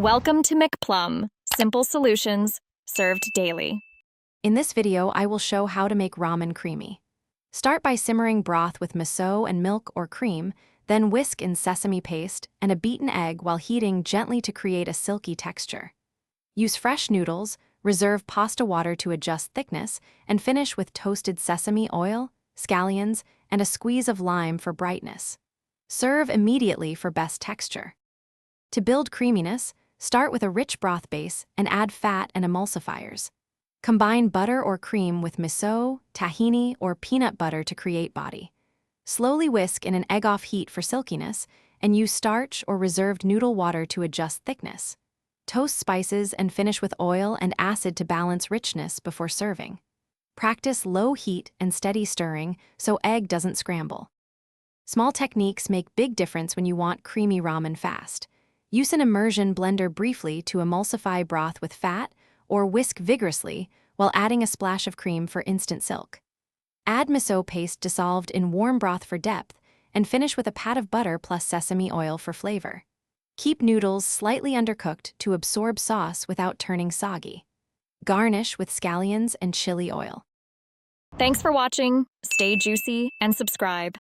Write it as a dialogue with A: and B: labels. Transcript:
A: Welcome to McPlum, simple solutions served daily.
B: In this video, I will show how to make ramen creamy. Start by simmering broth with miso and milk or cream, then whisk in sesame paste and a beaten egg while heating gently to create a silky texture. Use fresh noodles, reserve pasta water to adjust thickness, and finish with toasted sesame oil, scallions, and a squeeze of lime for brightness. Serve immediately for best texture. To build creaminess, start with a rich broth base and add fat and emulsifiers. Combine butter or cream with miso, tahini, or peanut butter to create body. Slowly whisk in an egg-off heat for silkiness, and use starch or reserved noodle water to adjust thickness. Toast spices and finish with oil and acid to balance richness before serving. Practice low heat and steady stirring so egg doesn't scramble. Small techniques make big difference when you want creamy ramen fast. Use an immersion blender briefly to emulsify broth with fat, or whisk vigorously while adding a splash of cream for instant silk. Add miso paste dissolved in warm broth for depth, and finish with a pat of butter plus sesame oil for flavor. Keep noodles slightly undercooked to absorb sauce without turning soggy. Garnish with scallions and chili oil.
A: Thanks for watching. Stay juicy and subscribe.